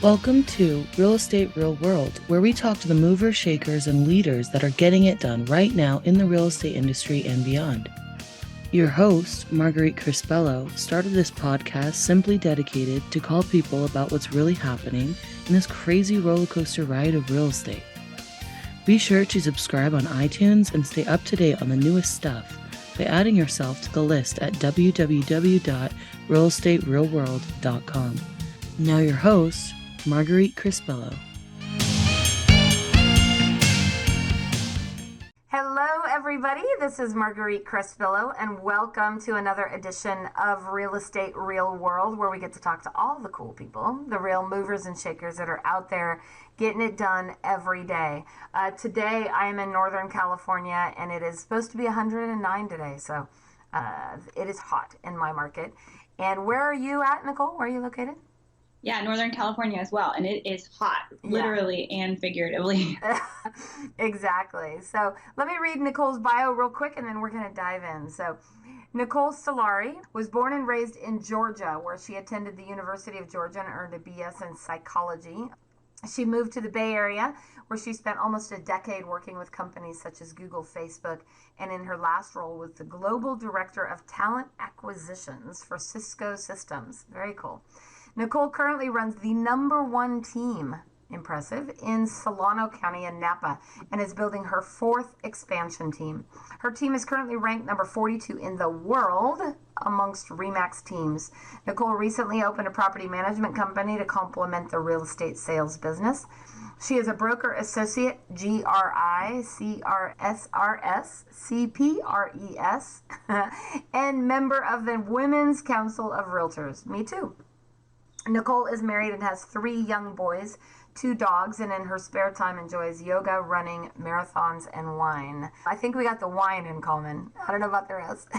Welcome to Real Estate Real World, where we talk to the movers, shakers, and leaders that are getting it done right now in the real estate industry and beyond. Your host, Marguerite Crespillo, started this podcast simply dedicated to call people about what's really happening in this crazy roller coaster ride of real estate. Be sure to subscribe on iTunes and stay up to date on the newest stuff by adding yourself to the list at www.realestaterealworld.com. Now your host, Marguerite Crespillo. Hello, everybody. This is Marguerite Crespillo, and welcome to another edition of Real Estate Real World, where we get to talk to all the cool people, the real movers and shakers that are out there getting it done every day. Today, I am in Northern California, and it is supposed to be 109 today, so it is hot in my market. And where are you at, Nicole? Where are you located? Yeah, Northern California as well. And it is hot, literally and figuratively. Exactly. So let me read Nicole's bio real quick, and then we're going to dive in. So Nicole Solari was born and raised in Georgia, where she attended the University of Georgia and earned a BS in psychology. She moved to the Bay Area, where she spent almost a decade working with companies such as Google, Facebook, and in her last role was the Global Director of Talent Acquisitions for Cisco Systems. Very cool. Nicole currently runs the #1 team, impressive, in Solano County in Napa, and is building her 4th expansion team. Her team is currently ranked number 42 in the world amongst RE/MAX teams. Nicole recently opened a property management company to complement the real estate sales business. She is a broker associate, GRICRSRS, CPRES, and member of the Women's Council of Realtors. Me too. Nicole is married and has 3 young boys, 2 dogs, and in her spare time enjoys yoga, running, marathons, and wine. I think we got the wine in common. I don't know about the rest.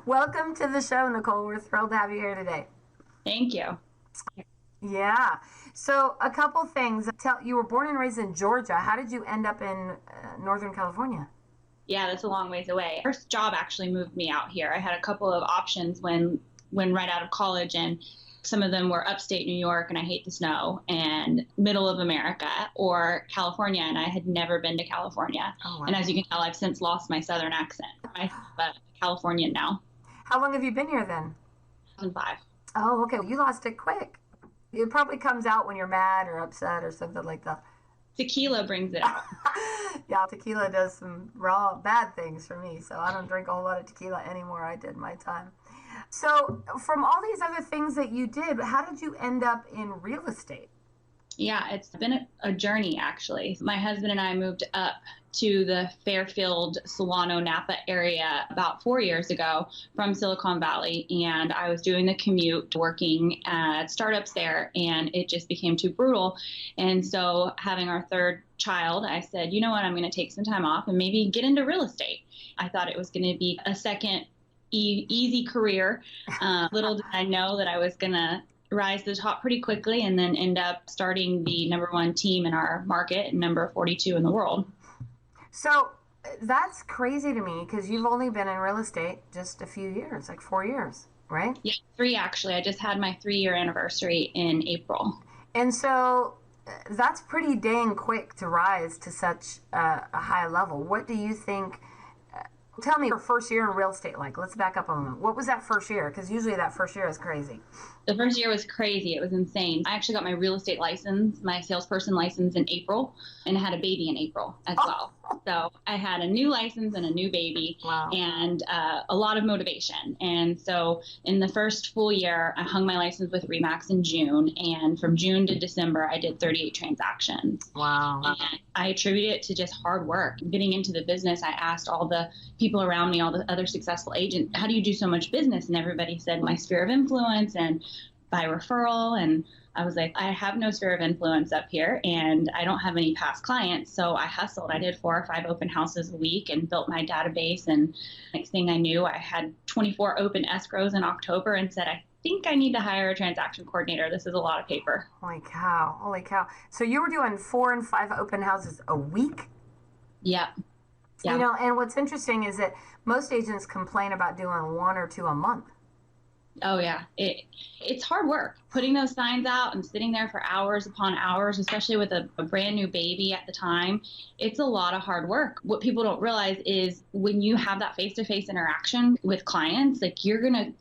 Welcome to the show, Nicole. We're thrilled to have you here today. Thank you. Yeah. So a couple things. You were born and raised in Georgia. How did you end up in Northern California? Yeah, that's a long ways away. First job actually moved me out here. I had a couple of options when right out of college, and some of them were upstate New York, and I hate the snow, and middle of America, or California, and I had never been to California. Oh, wow. And as you can tell, I've since lost my Southern accent. I'm a Californian now. How long have you been here then? 2005. Oh, okay. You lost it quick. It probably comes out when you're mad or upset or something like that. Tequila brings it out. Yeah, tequila does some bad things for me, so I don't drink a whole lot of tequila anymore. I did my time. So from all these other things that you did, how did you end up in real estate? Yeah, it's been a journey, actually. My husband and I moved up to the Fairfield, Solano, Napa area about 4 years ago from Silicon Valley, and I was doing the commute, working at startups there, and it just became too brutal. And so having our 3rd child, I said, you know what, I'm going to take some time off and maybe get into real estate. I thought it was going to be a second easy career. Little did I know that I was going to rise to the top pretty quickly and then end up starting the #1 team in our market, number 42 in the world. So that's crazy to me because you've only been in real estate just a few years, like 4 years, right? Yeah, 3 actually. I just had my 3-year anniversary in April. And so that's pretty dang quick to rise to such a high level. What do you think? Tell me your first year in real estate like. Let's back up a moment. What was that first year? Because usually that first year is crazy. The first year was crazy. It was insane. I actually got my real estate license, my salesperson license in April, and had a baby in April as well. So I had a new license and a new baby. Wow. And a lot of motivation. And so in the first full year, I hung my license with RE/MAX in June. And from June to December, I did 38 transactions. Wow. And I attribute it to just hard work. Getting into the business, I asked all the people around me, all the other successful agents, how do you do so much business? And everybody said my sphere of influence and by referral. And I was like, I have no sphere of influence up here and I don't have any past clients. So I hustled. I did 4 or 5 open houses a week and built my database. And next thing I knew, I had 24 open escrows in October and said, think I need to hire a transaction coordinator. This is a lot of paper. Holy cow. Holy cow. So you were doing 4 and 5 open houses a week? Yep. Yeah. You know, and what's interesting is that most agents complain about doing 1 or 2 a month. Oh yeah, it's hard work putting those signs out and sitting there for hours upon hours, especially with a brand new baby at the time. It's a lot of hard work. What people don't realize is when you have that face-to-face interaction with clients, like you're gonna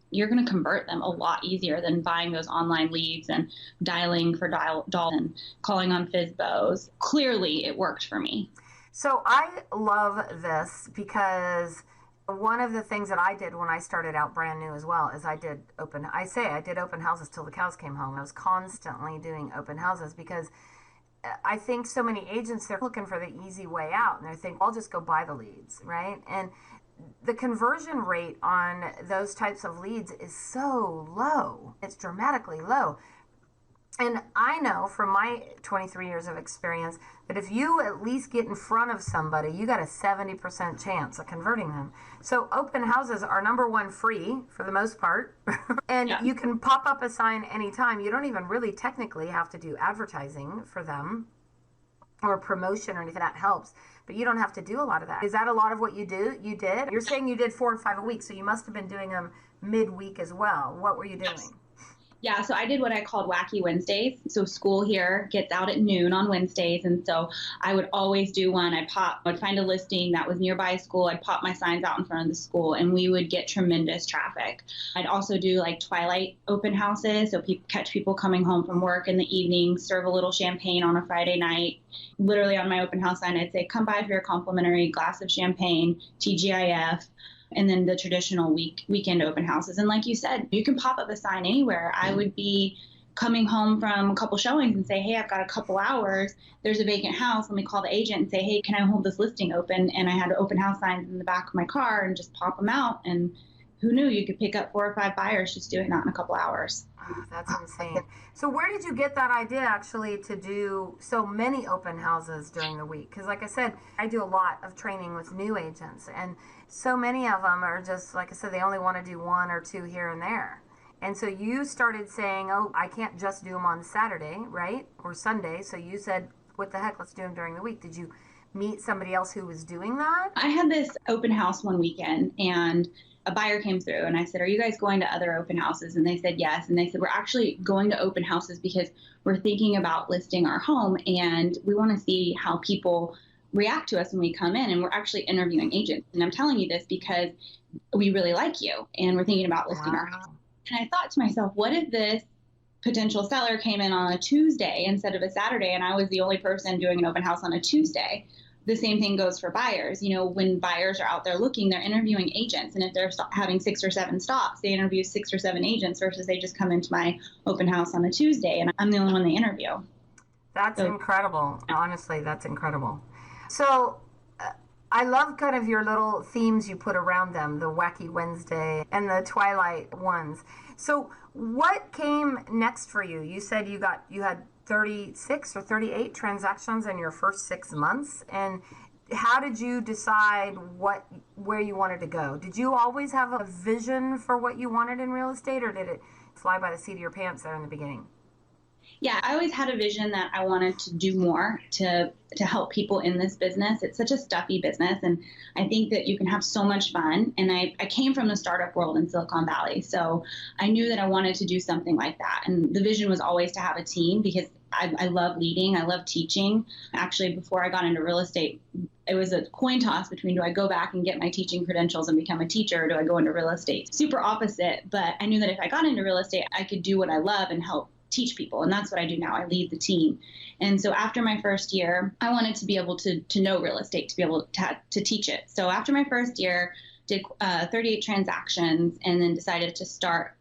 convert them a lot easier than buying those online leads and dialing for dial and calling on FSBOs. Clearly, it worked for me. So I love this because one of the things that I did when I started out brand new as well is I did open houses till the cows came home. I was constantly doing open houses because I think so many agents, they're looking for the easy way out and they think, I'll just go buy the leads, right? And the conversion rate on those types of leads is so low. It's dramatically low. And I know from my 23 years of experience that if you at least get in front of somebody, you got a 70% chance of converting them. So open houses are number one free for the most part. And Yeah. You can pop up a sign anytime. You don't even really technically have to do advertising for them or promotion or anything. That helps. But you don't have to do a lot of that. Is that a lot of what you did? You're saying you did 4 and 5 a week, so you must have been doing them midweek as well. What were you doing? Yes. Yeah, so I did what I called Wacky Wednesdays. So school here gets out at noon on Wednesdays. And so I would always do one. I'd find a listing that was nearby school. I'd pop my signs out in front of the school and we would get tremendous traffic. I'd also do like twilight open houses. So catch people coming home from work in the evening, serve a little champagne on a Friday night. Literally on my open house sign, I'd say, come by for your complimentary glass of champagne, TGIF. And then the traditional weekend open houses. And like you said, you can pop up a sign anywhere. I would be coming home from a couple showings and say, hey, I've got a couple hours. There's a vacant house. Let me call the agent and say, hey, can I hold this listing open? And I had open house signs in the back of my car and just pop them out. And who knew you could pick up 4 or 5 buyers just doing that in a couple hours. Oh, that's insane. So where did you get that idea actually to do so many open houses during the week? Because like I said, I do a lot of training with new agents and so many of them are just, like I said, they only want to do 1 or 2 here and there. And so you started saying, oh, I can't just do them on Saturday, right? Or Sunday. So you said, what the heck, let's do them during the week. Did you meet somebody else who was doing that? I had this open house one weekend and a buyer came through and I said, are you guys going to other open houses? And they said, yes. And they said, we're actually going to open houses because we're thinking about listing our home and we want to see how people react to us when we come in, and we're actually interviewing agents. And I'm telling you this because we really like you and we're thinking about listing our house. And I thought to myself, what if this potential seller came in on a Tuesday instead of a Saturday and I was the only person doing an open house on a Tuesday? The same thing goes for buyers. You know, when buyers are out there looking, they're interviewing agents. And if they're having 6 or 7 stops, they interview 6 or 7 agents versus they just come into my open house on a Tuesday and I'm the only one they interview. That's incredible. Honestly, that's incredible. So I love kind of your little themes you put around them, the Wacky Wednesday and the Twilight ones. So what came next for you? You said you had 36 or 38 transactions in your first 6 months. And how did you decide where you wanted to go? Did you always have a vision for what you wanted in real estate, or did it fly by the seat of your pants there in the beginning? Yeah, I always had a vision that I wanted to do more to help people in this business. It's such a stuffy business, and I think that you can have so much fun. And I came from the startup world in Silicon Valley, so I knew that I wanted to do something like that. And the vision was always to have a team because I love leading. I love teaching. Actually, before I got into real estate, it was a coin toss between do I go back and get my teaching credentials and become a teacher, or do I go into real estate? Super opposite, but I knew that if I got into real estate, I could do what I love and help teach people. And that's what I do now. I lead the team. And so after my first year, I wanted to be able to know real estate, to be able to teach it. So after my first year, did 38 transactions and then decided to start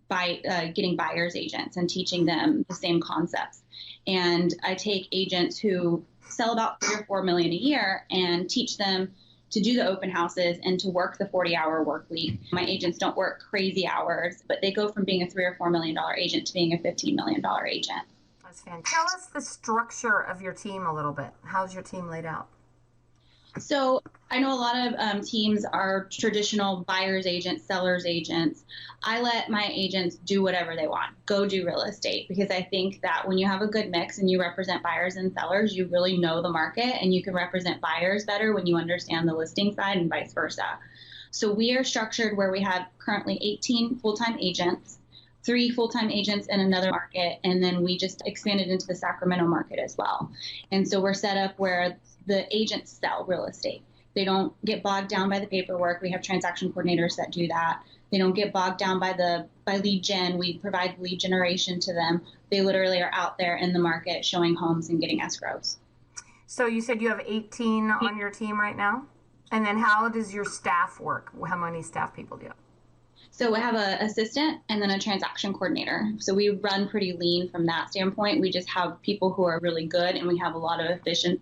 by getting buyer's agents and teaching them the same concepts. And I take agents who sell about 3 or 4 million a year and teach them to do the open houses and to work the 40-hour work week. My agents don't work crazy hours, but they go from being a $3 or $4 million agent to being a $15 million agent. That's fantastic. Tell us the structure of your team a little bit. How's your team laid out? So I know a lot of teams are traditional buyer's agents, seller's agents. I let my agents do whatever they want, go do real estate, because I think that when you have a good mix and you represent buyers and sellers, you really know the market, and you can represent buyers better when you understand the listing side and vice versa. So we are structured where we have currently 18 full-time agents, 3 full-time agents in another market, and then we just expanded into the Sacramento market as well. And so we're set up where the agents sell real estate. They don't get bogged down by the paperwork. We have transaction coordinators that do that. They don't get bogged down by lead gen. We provide lead generation to them. They literally are out there in the market showing homes and getting escrows. So you said you have 18 on your team right now? And then how does your staff work? How many staff people do you have? So we have an assistant and then a transaction coordinator. So we run pretty lean from that standpoint. We just have people who are really good, and we have a lot of efficient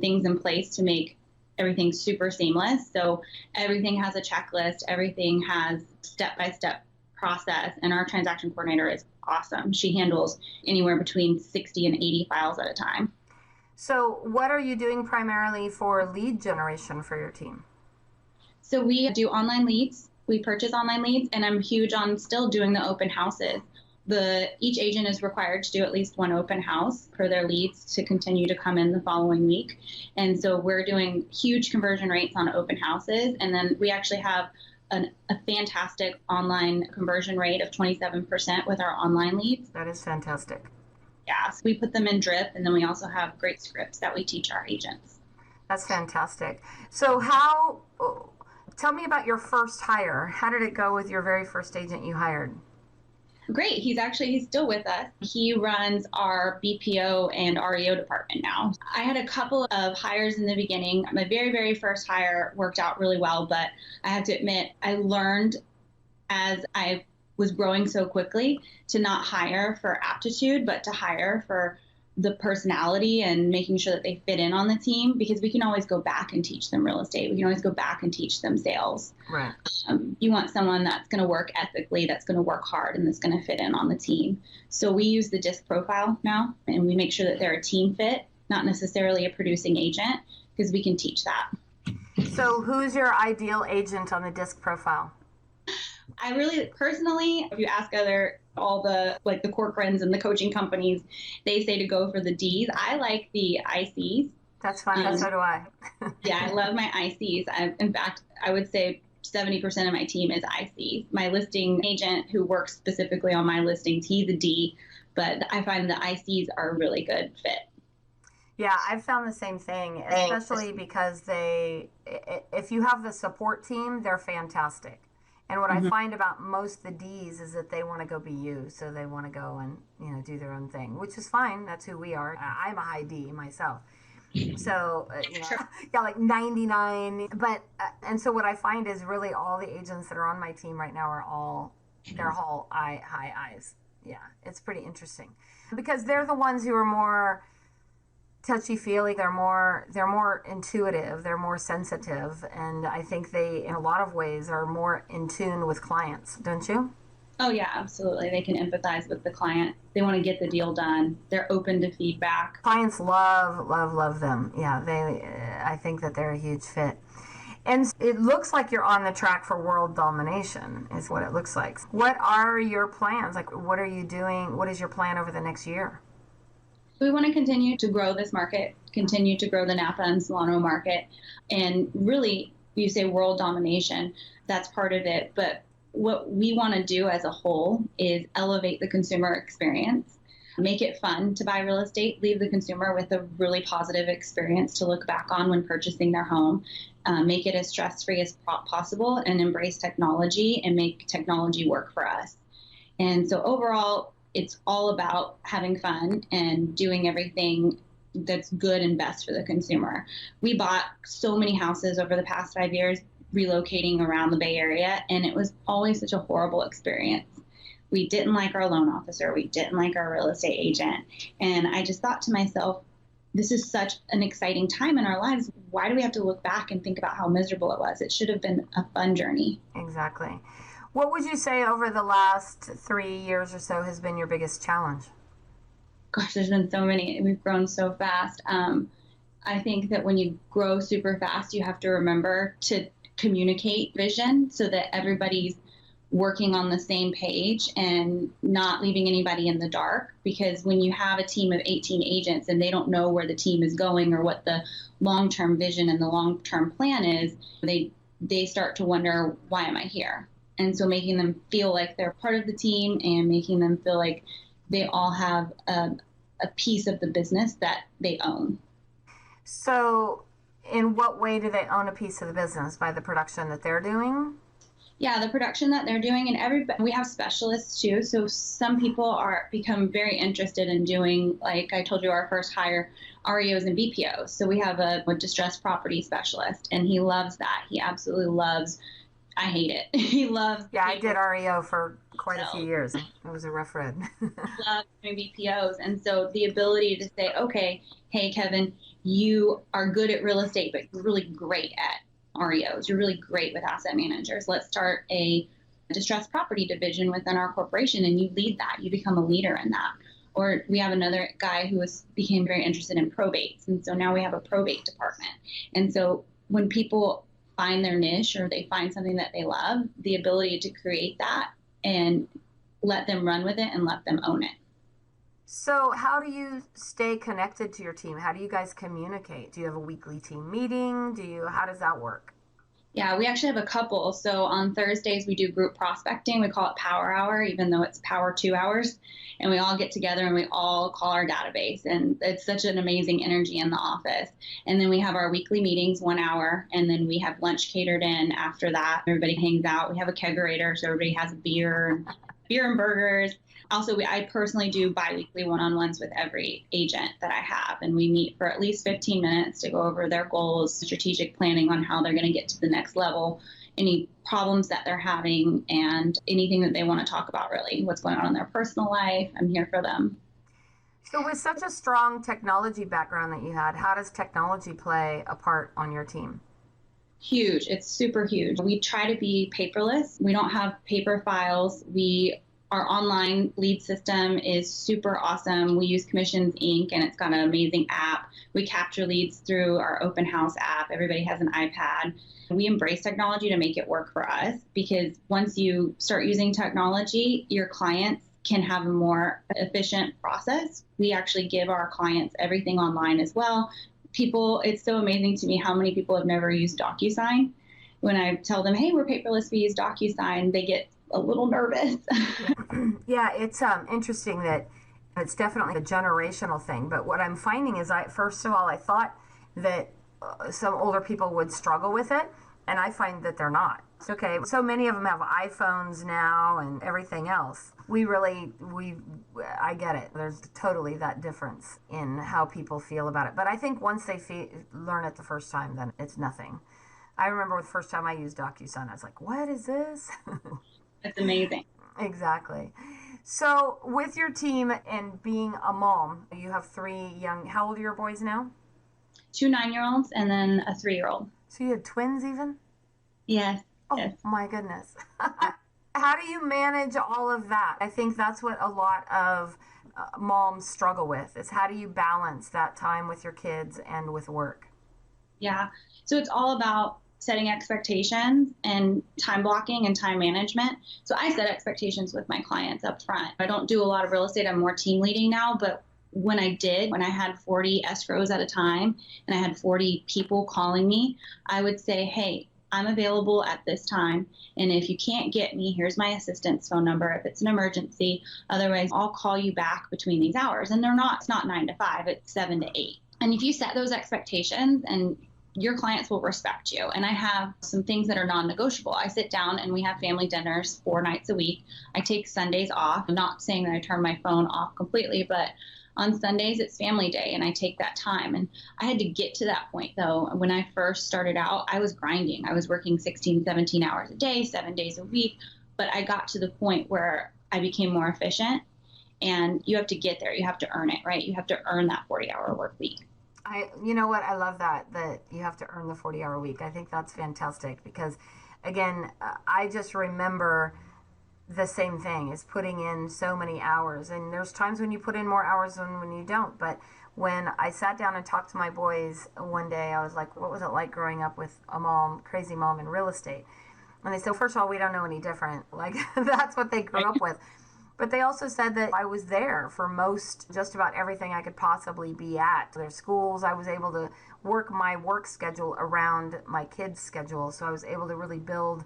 things in place to make everything super seamless. So everything has a checklist, everything has step-by-step process, and our transaction coordinator is awesome. She handles anywhere between 60 and 80 files at a time. So what are you doing primarily for lead generation for your team? So we do online leads. We purchase online leads, and I'm huge on still doing the open houses. Each agent is required to do at least one open house per their leads to continue to come in the following week. And so we're doing huge conversion rates on open houses. And then we actually have a fantastic online conversion rate of 27% with our online leads. That is fantastic. Yeah, so we put them in drip, and then we also have great scripts that we teach our agents. That's fantastic. So tell me about your first hire. How did it go with your very first agent you hired? Great. He's still with us. He runs our BPO and REO department now. I had a couple of hires in the beginning. My very, very first hire worked out really well, but I have to admit, I learned as I was growing so quickly to not hire for aptitude, but to hire for the personality and making sure that they fit in on the team, because we can always go back and teach them real estate. We can always go back and teach them sales. Right. You want someone that's going to work ethically, that's going to work hard, and that's going to fit in on the team. So we use the DISC profile now, and we make sure that they're a team fit, not necessarily a producing agent, because we can teach that. So who's your ideal agent on the DISC profile? I really, personally, if you ask all the Corcorans and the coaching companies, they say to go for the Ds. I like the ICs. That's fine. So do I. Yeah, I love my ICs. In fact, I would say 70% of my team is ICs. My listing agent who works specifically on my listings, he's a D, but I find the ICs are a really good fit. Yeah, I've found the same thing, especially because if you have the support team, they're fantastic. And what I find about most of the Ds is that they want to go be you. So they want to go and, do their own thing, which is fine. That's who we are. I'm a high D myself. So, yeah, like 99. But, and so what I find is really all the agents that are on my team right now they're all high Is. Yeah, it's pretty interesting because they're the ones who are more touchy-feely. They're more intuitive, they're more sensitive, and I think they in a lot of ways are more in tune with clients, don't you? Oh yeah, absolutely. They can empathize with the client. They want to get the deal done. They're open to feedback. Clients love them. Yeah, I think that they're a huge fit. And it looks like you're on the track for world domination is what it looks like. What are your plans? Like, what are you doing? What is your plan over the next year? We want to continue to grow this market, continue to grow the Napa and Solano market. And really, you say world domination, that's part of it. But what we want to do as a whole is elevate the consumer experience, make it fun to buy real estate, leave the consumer with a really positive experience to look back on when purchasing their home, make it as stress-free as possible, and embrace technology and make technology work for us. And so overall, it's all about having fun and doing everything that's good and best for the consumer. We bought so many houses over the past 5 years, relocating around the Bay Area, and it was always such a horrible experience. We didn't like our loan officer. We didn't like our real estate agent. And I just thought to myself, this is such an exciting time in our lives. Why do we have to look back and think about how miserable it was? It should have been a fun journey. Exactly. What would you say over the last 3 years or so has been your biggest challenge? Gosh, there's been so many. We've grown so fast. I think that when you grow super fast, you have to remember to communicate vision so that everybody's working on the same page and not leaving anybody in the dark. Because when you have a team of 18 agents and they don't know where the team is going or what the long-term vision and the long-term plan is, they start to wonder, why am I here? And so making them feel like they're part of the team and making them feel like they all have a piece of the business that they own. So, in what way do they own a piece of the business? By the production that they're doing? Yeah, the production that they're doing, and we have specialists too. So some people become very interested in doing, like I told you, our first hire, REOs and BPOs. So we have a distressed property specialist, and he loves that. He absolutely loves. I hate it. He loves. Yeah, I did REO for quite a few years. It was a rough road. Love doing BPOs, and so the ability to say, okay, hey Kevin, you are good at real estate, but you're really great at REOs. You're really great with asset managers. Let's start a distressed property division within our corporation, and you lead that. You become a leader in that. Or we have another guy who became very interested in probates, and so now we have a probate department. And so when people find their niche or they find something that they love, the ability to create that and let them run with it and let them own it. So how do you stay connected to your team? How do you guys communicate? Do you have a weekly team meeting? How does that work? Yeah, we actually have a couple. So on Thursdays, we do group prospecting. We call it Power Hour, even though it's Power 2 hours. And we all get together and we all call our database. And it's such an amazing energy in the office. And then we have our weekly meetings, 1 hour. And then we have lunch catered in after that. Everybody hangs out. We have a kegerator, so everybody has a beer and burgers. Also, I personally do biweekly one-on-ones with every agent that I have, and we meet for at least 15 minutes to go over their goals, strategic planning on how they're going to get to the next level, any problems that they're having, and anything that they want to talk about, really, what's going on in their personal life. I'm here for them. So with such a strong technology background that you had, how does technology play a part on your team? Huge. It's super huge. We try to be paperless. We don't have paper files. Our online lead system is super awesome. We use Commissions Inc. and it's got an amazing app. We capture leads through our open house app. Everybody has an iPad. We embrace technology to make it work for us, because once you start using technology, your clients can have a more efficient process. We actually give our clients everything online as well. It's so amazing to me how many people have never used DocuSign. When I tell them, hey, we're paperless, we use DocuSign, they get a little nervous. Yeah, it's interesting that it's definitely a generational thing. But what I'm finding is, first of all, I thought that some older people would struggle with it, and I find that they're not. It's okay. So many of them have iPhones now and everything else. I get it. There's totally that difference in how people feel about it. But I think once they learn it the first time, then it's nothing. I remember the first time I used DocuSign, I was like, what is this? It's amazing. Exactly. So with your team and being a mom, you have 3 how old are your boys now? 2 9-year-olds and then a 3-year-old. So you had twins even? Yes. Oh, yes. My goodness. How do you manage all of that? I think that's what a lot of moms struggle with, is how do you balance that time with your kids and with work? Yeah. So it's all about setting expectations and time blocking and time management. So I set expectations with my clients up front. I don't do a lot of real estate. I'm more team leading now, but when I had 40 escrows at a time and I had 40 people calling me, I would say, hey, I'm available at this time. And if you can't get me, here's my assistant's phone number if it's an emergency. Otherwise, I'll call you back between these hours. And it's not 9 to 5, it's 7 to 8. And if you set those expectations, and your clients will respect you. And I have some things that are non-negotiable. I sit down and we have family dinners 4 nights a week. I take Sundays off. I'm not saying that I turn my phone off completely, but on Sundays it's family day and I take that time. And I had to get to that point though. When I first started out, I was grinding. I was working 16, 17 hours a day, 7 days a week. But I got to the point where I became more efficient, and you have to get there. You have to earn it, right? You have to earn that 40-hour work week. You know what? I love that you have to earn the 40-hour week. I think that's fantastic because, again, I just remember the same thing, is putting in so many hours. And there's times when you put in more hours than when you don't. But when I sat down and talked to my boys one day, I was like, what was it like growing up with a mom, crazy mom in real estate? And they said, first of all, we don't know any different. Like, that's what they grew up with. But they also said that I was there for just about everything I could possibly be at. Their schools, I was able to work my work schedule around my kids' schedule. So I was able to really build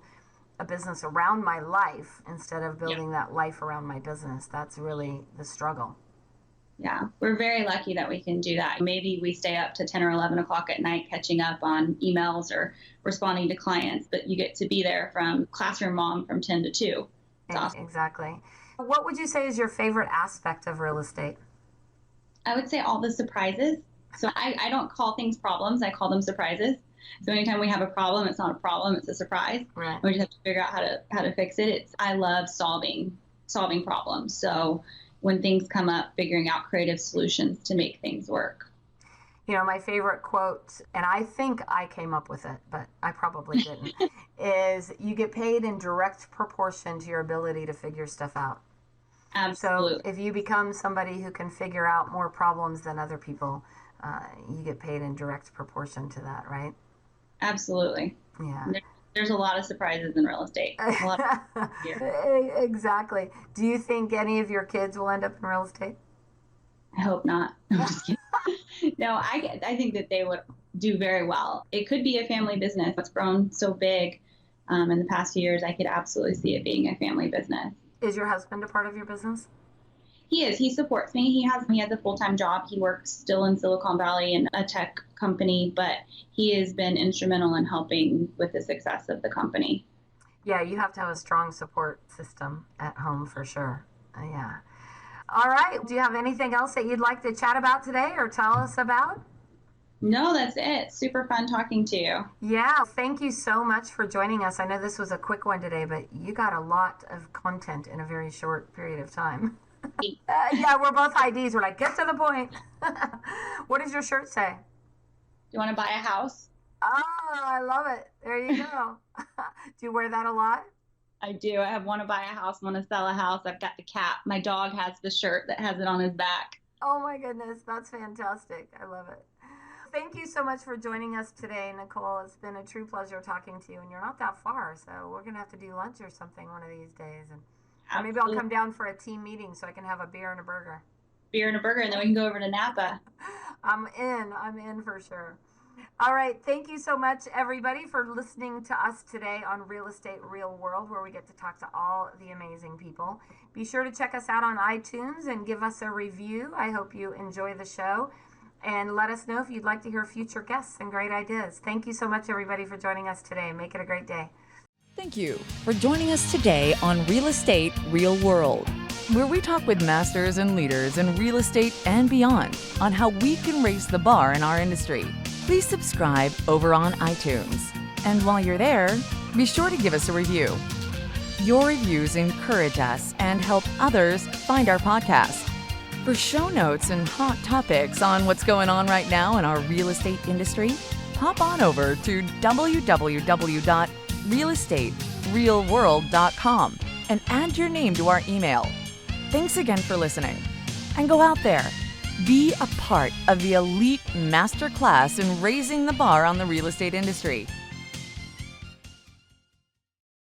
a business around my life instead of building that life around my business. That's really the struggle. Yeah, we're very lucky that we can do that. Maybe we stay up to 10 or 11 o'clock at night catching up on emails or responding to clients, but you get to be there from classroom mom from 10 to 2. It's awesome. Exactly. What would you say is your favorite aspect of real estate? I would say all the surprises. So I don't call things problems, I call them surprises. So anytime we have a problem, it's not a problem, it's a surprise. Right. We just have to figure out how to fix it. I love solving problems. So when things come up, figuring out creative solutions to make things work. You know, my favorite quote, and I think I came up with it, but I probably didn't, is you get paid in direct proportion to your ability to figure stuff out. Absolutely. So if you become somebody who can figure out more problems than other people, you get paid in direct proportion to that, right? Absolutely. Yeah. There's a lot of surprises in real estate. Exactly. Do you think any of your kids will end up in real estate? I hope not. I'm just kidding. No, I think that they would do very well. It could be a family business. It's grown so big in the past few years. I could absolutely see it being a family business. Is your husband a part of your business? He is. He supports me. He has a full-time job. He works still in Silicon Valley in a tech company, but he has been instrumental in helping with the success of the company. Yeah, you have to have a strong support system at home for sure. Yeah. All right. Do you have anything else that you'd like to chat about today or tell us about? No, that's it. Super fun talking to you. Yeah. Thank you so much for joining us. I know this was a quick one today, but you got a lot of content in a very short period of time. Yeah, we're both IDs. We're like, get to the point. What does your shirt say? Do you want to buy a house? Oh, I love it. There you go. Do you wear that a lot? I do. I have want to buy a house, want to sell a house. I've got the cap. My dog has the shirt that has it on his back. Oh my goodness. That's fantastic. I love it. Thank you so much for joining us today, Nicole. It's been a true pleasure talking to you, and you're not that far, so we're going to have to do lunch or something one of these days. Or maybe I'll come down for a team meeting so I can have a beer and a burger. Beer and a burger, and then we can go over to Napa. I'm in for sure. All right. Thank you so much, everybody, for listening to us today on Real Estate Real World, where we get to talk to all the amazing people. Be sure to check us out on iTunes and give us a review. I hope you enjoy the show. And let us know if you'd like to hear future guests and great ideas. Thank you so much, everybody, for joining us today. Make it a great day. Thank you for joining us today on Real Estate Real World, where we talk with masters and leaders in real estate and beyond on how we can raise the bar in our industry. Please subscribe over on iTunes. And while you're there, be sure to give us a review. Your reviews encourage us and help others find our podcast. For show notes and hot topics on what's going on right now in our real estate industry, hop on over to www.realestaterealworld.com and add your name to our email. Thanks again for listening. And go out there, be a part of the elite masterclass in raising the bar on the real estate industry.